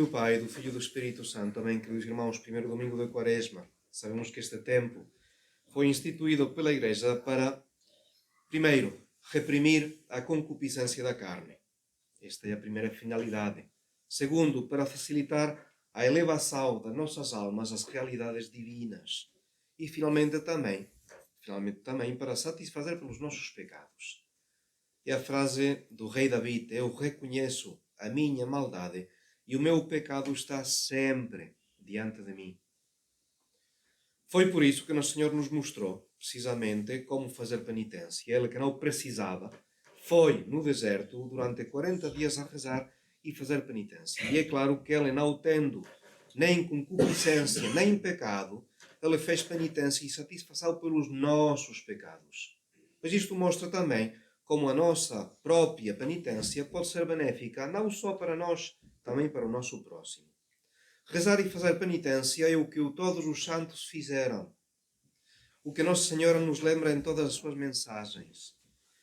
do Pai, do Filho e do Espírito Santo. Amém, queridos irmãos. Primeiro domingo da Quaresma. Sabemos que este tempo foi instituído pela Igreja para, primeiro, reprimir a concupiscência da carne. Esta é a primeira finalidade. Segundo, para facilitar a elevação das nossas almas às realidades divinas. E finalmente também para satisfazer pelos nossos pecados. É a frase do rei David: eu reconheço a minha maldade e o meu pecado está sempre diante de mim. Foi por isso que Nosso Senhor nos mostrou, precisamente, como fazer penitência. Ele que não precisava, foi no deserto durante 40 dias a rezar e fazer penitência. E é claro que ele, não tendo nem concupiscência, nem pecado, ele fez penitência e satisfação pelos nossos pecados. Mas isto mostra também como a nossa própria penitência pode ser benéfica, não só para nós, também para o nosso próximo. Rezar e fazer penitência é o que todos os santos fizeram. O que Nossa Senhora nos lembra em todas as suas mensagens.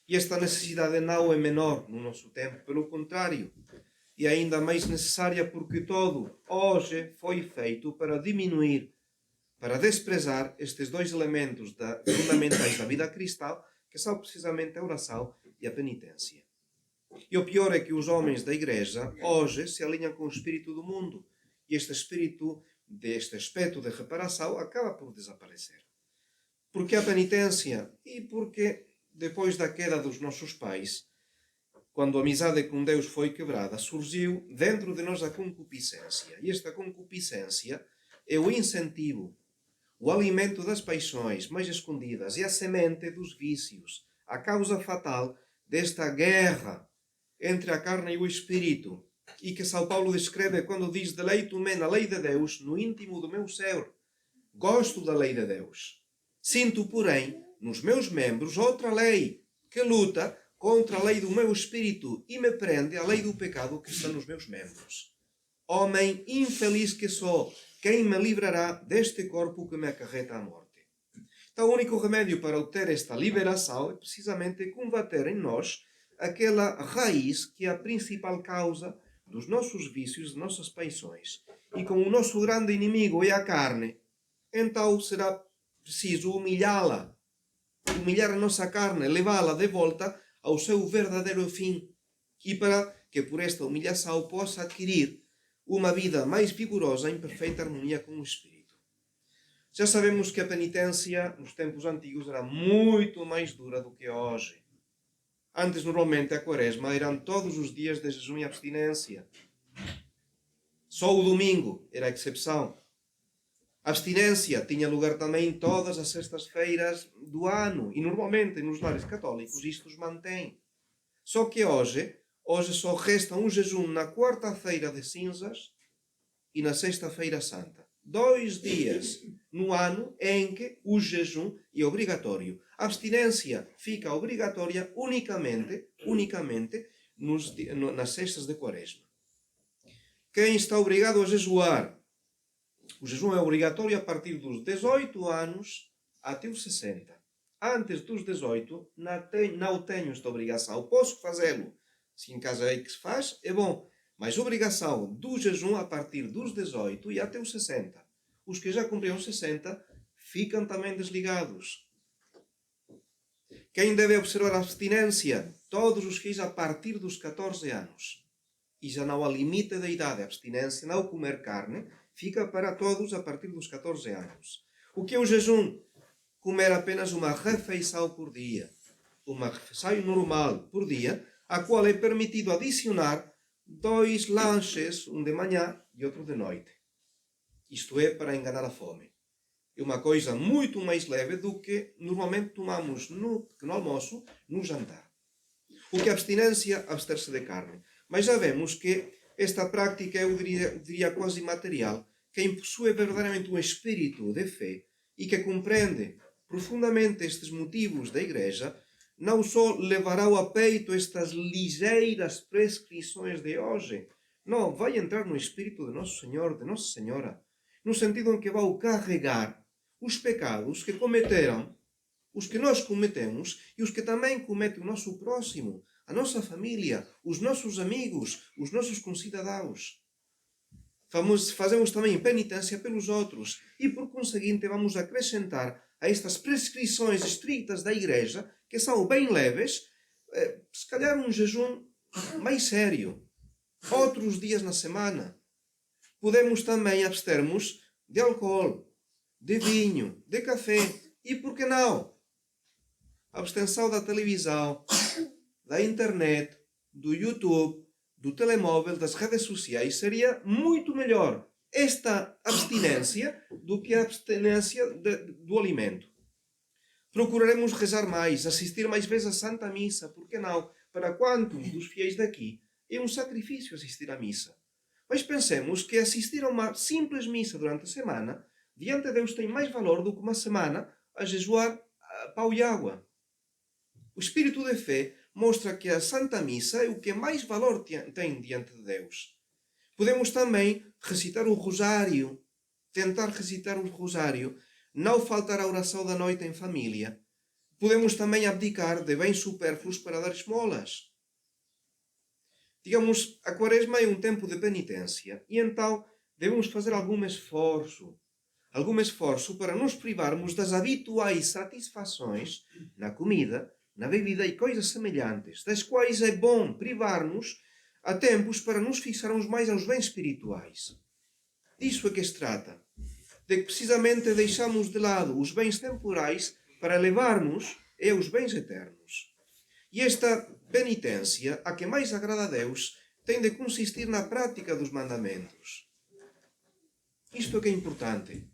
E esta necessidade não é menor no nosso tempo, pelo contrário, é ainda mais necessária porque todo hoje foi feito para diminuir, para desprezar estes dois elementos fundamentais da vida cristã, que são precisamente a oração e a penitência. E o pior é que os homens da Igreja hoje se alinham com o espírito do mundo. E este espírito, deste aspecto de reparação, acaba por desaparecer. Porque a penitência e porque depois da queda dos nossos pais, quando a amizade com Deus foi quebrada, surgiu dentro de nós a concupiscência. E esta concupiscência é o incentivo, o alimento das paixões mais escondidas e a semente dos vícios, a causa fatal desta guerra entre a carne e o espírito, e que São Paulo descreve quando diz: deleito-me na lei de Deus, no íntimo do meu ser. Gosto da lei de Deus. Sinto, porém, nos meus membros outra lei, que luta contra a lei do meu espírito e me prende à lei do pecado que está nos meus membros. Homem infeliz que sou, quem me livrará deste corpo que me acarreta à morte? Então, o único remédio para obter esta liberação é precisamente combater em nós aquela raiz que é a principal causa dos nossos vícios, das nossas paixões. E como o nosso grande inimigo é a carne, então será preciso humilhá-la, humilhar a nossa carne, levá-la de volta ao seu verdadeiro fim. E para que por esta humilhação possa adquirir uma vida mais vigorosa em perfeita harmonia com o Espírito. Já sabemos que a penitência nos tempos antigos era muito mais dura do que hoje. Antes, normalmente, a Quaresma eram todos os dias de jejum e abstinência. Só o domingo era a exceção. A abstinência tinha lugar também todas as sextas-feiras do ano. E, normalmente, nos lares católicos, isto os mantém. Só que hoje só resta um jejum na quarta-feira de cinzas e na sexta-feira santa. 2 dias no ano em que o jejum é obrigatório. A abstinência fica obrigatória unicamente nas sextas de Quaresma. Quem está obrigado a jejuar? O jejum é obrigatório a partir dos 18 anos até os 60. Antes dos 18, não tenho esta obrigação. Posso fazê-lo. Se em casa é que se faz, é bom. Mas obrigação do jejum a partir dos 18 e até os 60. Os que já cumpriram 60 ficam também desligados. Quem deve observar a abstinência? Todos os fiéis a partir dos 14 anos. E já não há limite da idade. A abstinência, não comer carne, fica para todos a partir dos 14 anos. O que é o jejum? Comer apenas uma refeição por dia. Uma refeição normal por dia, a qual é permitido adicionar 2 lanches, um de manhã e outro de noite. Isto é, para enganar a fome. É uma coisa muito mais leve do que normalmente tomamos no almoço, no jantar. O que é abstinência? Abster-se de carne. Mas já vemos que esta prática é, eu diria quase material. Quem possui verdadeiramente um espírito de fé e que compreende profundamente estes motivos da Igreja, não só levará a peito estas ligeiras prescrições de hoje, não, vai entrar no espírito de Nosso Senhor, de Nossa Senhora, no sentido em que vai carregar os pecados que cometeram, os que nós cometemos e os que também comete o nosso próximo, a nossa família, os nossos amigos, os nossos concidadãos. Fazemos também penitência pelos outros e, por conseguinte, vamos acrescentar a estas prescrições estritas da Igreja, que são bem leves, se calhar um jejum mais sério, outros dias na semana. Podemos também abstermos de álcool, de vinho, de café e, por que não, abstenção da televisão, da internet, do YouTube, do telemóvel, das redes sociais. Seria muito melhor esta abstinência do que a abstinência do alimento. Procuraremos rezar mais, assistir mais vezes à Santa Missa, por que não? Para quantos dos fiéis daqui é um sacrifício assistir à missa. Mas pensemos que assistir a uma simples missa durante a semana, diante de Deus, tem mais valor do que uma semana a jejuar pão e água. O espírito de fé mostra que a Santa Missa é o que mais valor tem diante de Deus. Podemos também recitar o rosário, tentar recitar o rosário, não faltar a oração da noite em família. Podemos também abdicar de bens supérfluos para dar esmolas. Digamos, a Quaresma é um tempo de penitência e então devemos fazer algum esforço para nos privarmos das habituais satisfações na comida, na bebida e coisas semelhantes, das quais é bom privar-nos a tempos para nos fixarmos mais aos bens espirituais. Disso é que se trata, de que precisamente deixamos de lado os bens temporais para levar-nos aos bens eternos. E esta penitência, a que mais agrada a Deus, tem de consistir na prática dos mandamentos. Isto é que é importante.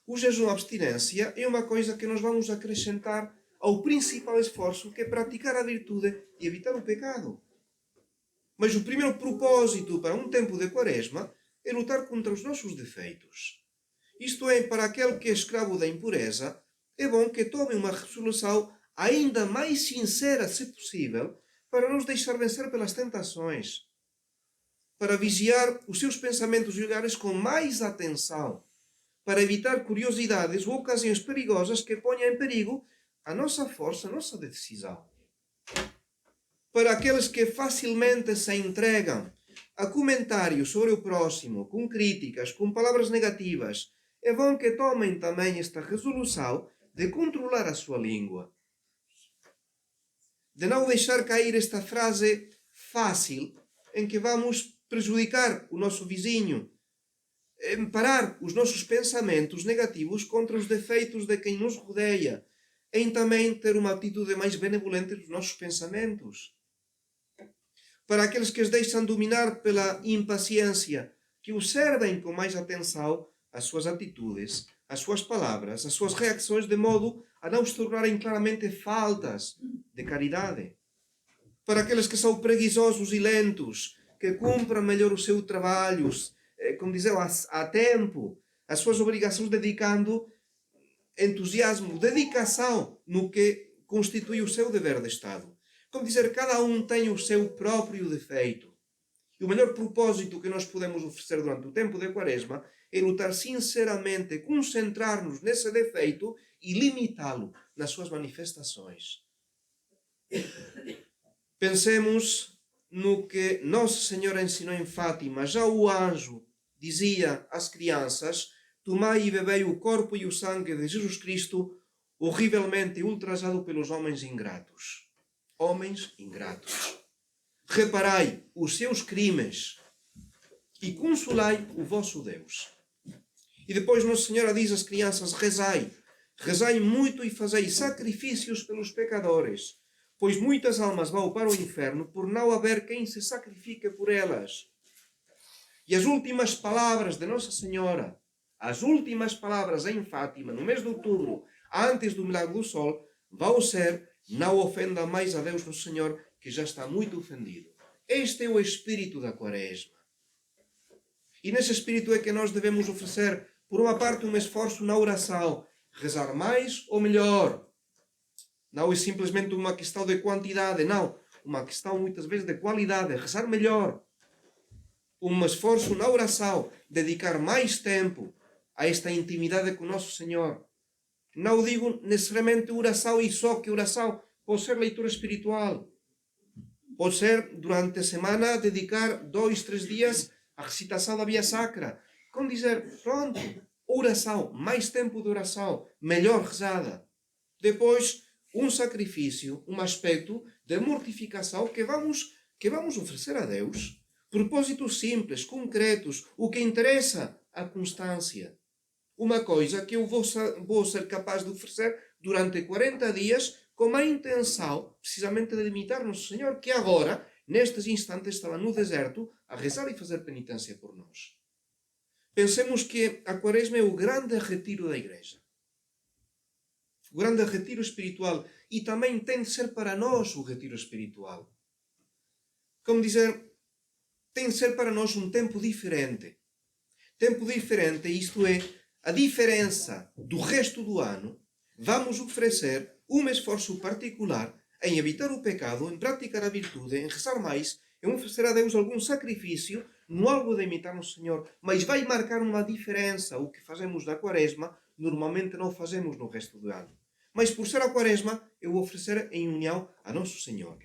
O jejum abstinência é uma coisa que nós vamos acrescentar ao principal esforço, que é praticar a virtude e evitar o pecado. Mas o primeiro propósito para um tempo de Quaresma é lutar contra os nossos defeitos. Isto é, para aquele que é escravo da impureza, é bom que tome uma resolução ainda mais sincera, se possível, para nos deixar vencer pelas tentações, para vigiar os seus pensamentos e olhares com mais atenção, para evitar curiosidades ou ocasiões perigosas que ponham em perigo a nossa força, a nossa decisão. Para aqueles que facilmente se entregam a comentários sobre o próximo, com críticas, com palavras negativas, é bom que tomem também esta resolução de controlar a sua língua. De não deixar cair esta frase fácil em que vamos prejudicar o nosso vizinho, parar os nossos pensamentos negativos contra os defeitos de quem nos rodeia, em também ter uma atitude mais benevolente dos nossos pensamentos. Para aqueles que os deixam dominar pela impaciência, que observem com mais atenção as suas atitudes, as suas palavras, as suas reações, de modo a não se tornarem claramente faltas de caridade. Para aqueles que são preguiçosos e lentos, que cumpram melhor o seu trabalho, como dizer, a tempo, as suas obrigações, dedicando entusiasmo, dedicação no que constitui o seu dever de Estado. Como dizer, cada um tem o seu próprio defeito. E o melhor propósito que nós podemos oferecer durante o tempo de Quaresma é lutar sinceramente, concentrar-nos nesse defeito e limitá-lo nas suas manifestações. Pensemos no que Nossa Senhora ensinou em Fátima. Já o anjo dizia às crianças: tomai e bebei o corpo e o sangue de Jesus Cristo, horrivelmente ultrajado pelos homens ingratos. Homens ingratos. Reparai os seus crimes e consolai o vosso Deus. E depois Nossa Senhora diz às crianças: rezai, rezai muito e fazei sacrifícios pelos pecadores, pois muitas almas vão para o inferno por não haver quem se sacrifique por elas. E as últimas palavras de Nossa Senhora, as últimas palavras em Fátima, no mês de outubro, antes do milagre do sol, vão ser: não ofenda mais a Deus Nosso Senhor, que já está muito ofendido. Este é o espírito da Quaresma. E nesse espírito é que nós devemos oferecer, por uma parte, um esforço na oração, rezar mais ou melhor. Não é simplesmente uma questão de quantidade, não. Uma questão muitas vezes de qualidade, rezar melhor. Um esforço na oração, dedicar mais tempo a esta intimidade com Nosso Senhor. Não digo necessariamente oração e só que oração. Pode ser leitura espiritual. Pode ser, durante a semana, dedicar 2, 3 dias a recitação da Via Sacra, com dizer, pronto, oração, mais tempo de oração, melhor rezada. Depois, um sacrifício, um aspecto de mortificação que vamos oferecer a Deus. Propósitos simples, concretos, o que interessa, a constância. Uma coisa que eu vou ser capaz de oferecer durante 40 dias com a intenção, precisamente, de imitar Nosso Senhor, que agora, nestes instantes, estava no deserto a rezar e fazer penitência por nós. Pensemos que a Quaresma é o grande retiro da Igreja. O grande retiro espiritual. E também tem de ser para nós o retiro espiritual. Como dizer, tem de ser para nós um tempo diferente. Tempo diferente, isto é, a diferença do resto do ano, vamos oferecer um esforço particular em evitar o pecado, em praticar a virtude, em rezar mais, em oferecer a Deus algum sacrifício, no algo de imitar o Senhor, mas vai marcar uma diferença. O que fazemos na Quaresma, normalmente não fazemos no resto do ano. Mas por ser a Quaresma, eu vou oferecer em união a Nosso Senhor.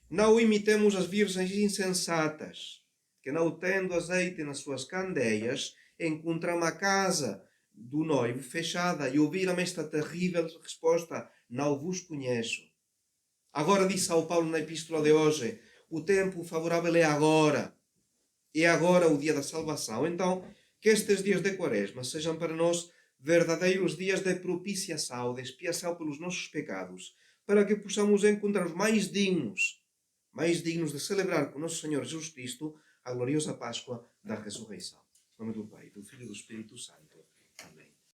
Não imitemos as virgens insensatas, que não tendo azeite nas suas candeias, encontram a casa do noivo fechada e ouviram esta terrível resposta: não vos conheço. Agora diz São Paulo na epístola de hoje, o tempo favorável é agora. É agora o dia da salvação. Então, que estes dias de Quaresma sejam para nós verdadeiros dias de propiciação, de expiação pelos nossos pecados, para que possamos encontrar mais dignos de celebrar com Nosso Senhor Jesus Cristo a gloriosa Páscoa da ressurreição. Em nome do Pai, do Filho e do Espírito Santo.